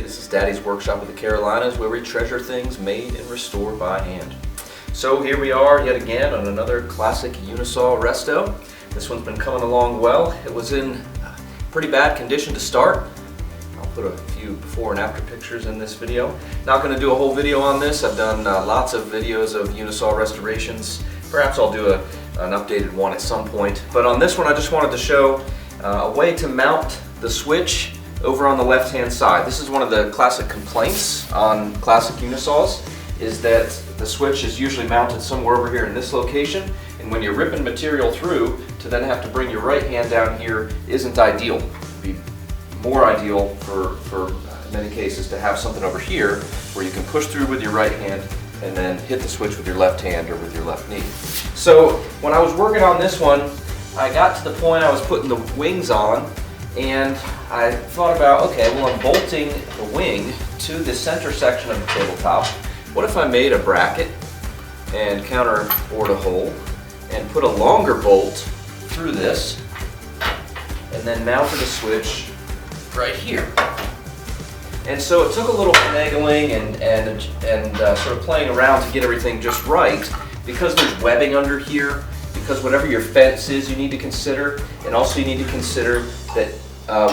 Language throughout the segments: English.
This is Daddy's Workshop of the Carolinas, where we treasure things made and restored by hand. So here we are yet again on another classic Unisaw resto. This one's been coming along well. It was in pretty bad condition to start. I'll put a few before and after pictures in this video. Not going to do a whole video on this. I've done lots of videos of Unisaw restorations. Perhaps I'll do an updated one at some point. But on this one I just wanted to show a way to mount the switch over on the left hand side. This is one of the classic complaints on classic Unisaws, is that the switch is usually mounted somewhere over here in this location, and when you're ripping material through, to then have to bring your right hand down here isn't ideal. It'd be more ideal for many cases to have something over here where you can push through with your right hand and then hit the switch with your left hand or with your left knee. So when I was working on this one, I got to the point I was putting the wings on, and I thought about, okay, well, I'm bolting the wing to the center section of the tabletop. What if I made a bracket and counter bored a hole and put a longer bolt through this and then mounted a switch right here? And so it took a little finagling and sort of playing around to get everything just right, because there's webbing under here, because whatever your fence is you need to consider, and also you need to consider that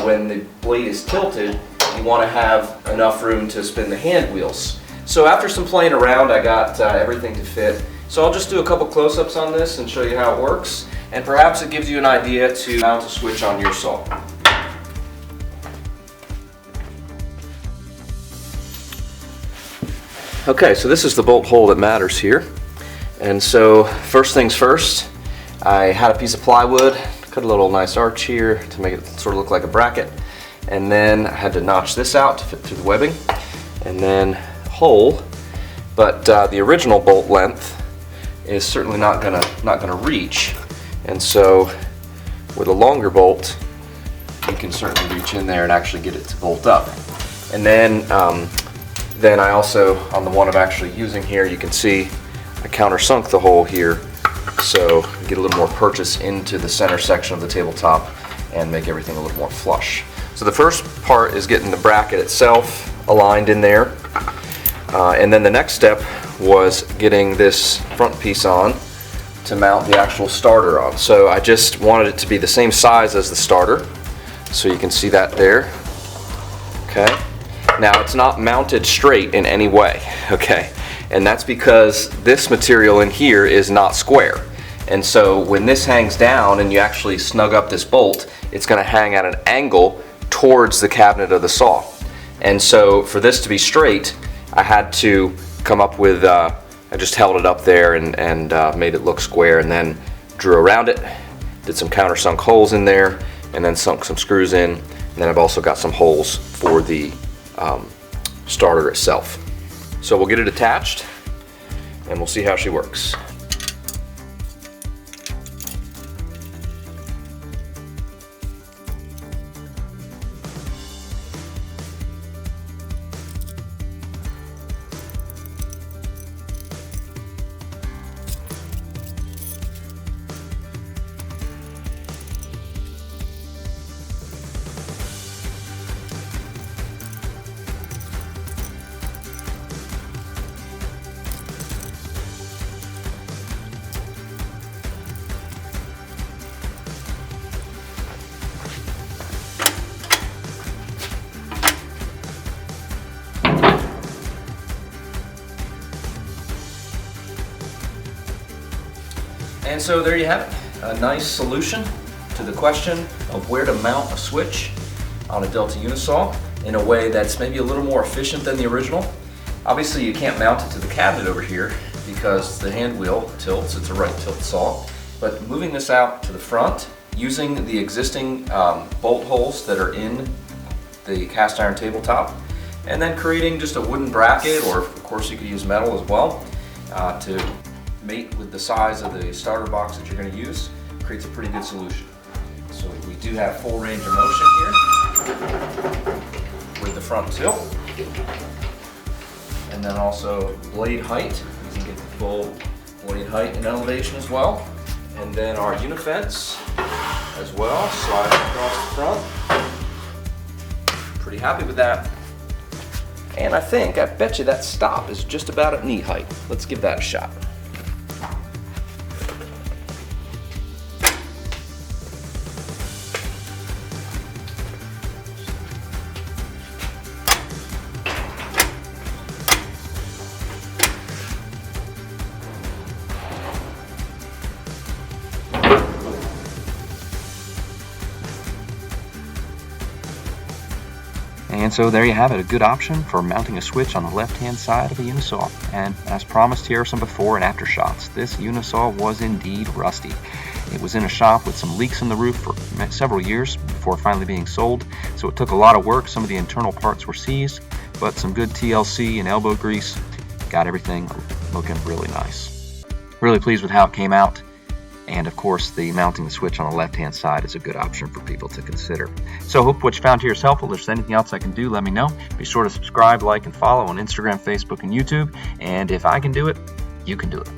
when the blade is tilted, you want to have enough room to spin the hand wheels. So after some playing around, I got everything to fit. So I'll just do a couple close-ups on this and show you how it works, and perhaps it gives you an idea to mount a switch on your saw. Okay, so this is the bolt hole that matters here. And so first things first, I had a piece of plywood, cut a little nice arch here to make it sort of look like a bracket, and then I had to notch this out to fit through the webbing, and then hole, but the original bolt length is certainly not gonna reach, and so with a longer bolt you can certainly reach in there and actually get it to bolt up. And then I also, on the one I'm actually using here, you can see I countersunk the hole here, so get a little more purchase into the center section of the tabletop and make everything a little more flush. So the first part is getting the bracket itself aligned in there, and then the next step was getting this front piece on to mount the actual starter on. So I just wanted it to be the same size as the starter, so you can see that there. Okay. Now it's not mounted straight in any way, okay? And that's because this material in here is not square. And so when this hangs down and you actually snug up this bolt, it's going to hang at an angle towards the cabinet of the saw. And so for this to be straight, I had to come up with, I just held it up there and made it look square, and then drew around it, did some countersunk holes in there, and then sunk some screws in. And then I've also got some holes for the starter itself. So we'll get it attached and we'll see how she works. And so there you have it, a nice solution to the question of where to mount a switch on a Delta Unisaw in a way that's maybe a little more efficient than the original. Obviously you can't mount it to the cabinet over here because the hand wheel tilts, it's a right tilt saw, but moving this out to the front, using the existing bolt holes that are in the cast iron tabletop, and then creating just a wooden bracket, or of course you could use metal as well, to mate with the size of the starter box that you're going to use, creates a pretty good solution. So we do have full range of motion here with the front tilt, and then also blade height. You can get the full blade height and elevation as well. And then our unifence as well, sliding across the front. Pretty happy with that. And I bet you that stop is just about at knee height. Let's give that a shot. And so there you have it, a good option for mounting a switch on the left-hand side of a Unisaw. And as promised, here are some before and after shots. This Unisaw was indeed rusty. It was in a shop with some leaks in the roof for several years before finally being sold, so it took a lot of work. Some of the internal parts were seized, but some good TLC and elbow grease got everything looking really nice. Really pleased with how it came out. And of course, the mounting the switch on the left-hand side is a good option for people to consider. So hope what you found here is helpful. If there's anything else I can do, let me know. Be sure to subscribe, like, and follow on Instagram, Facebook, and YouTube. And if I can do it, you can do it.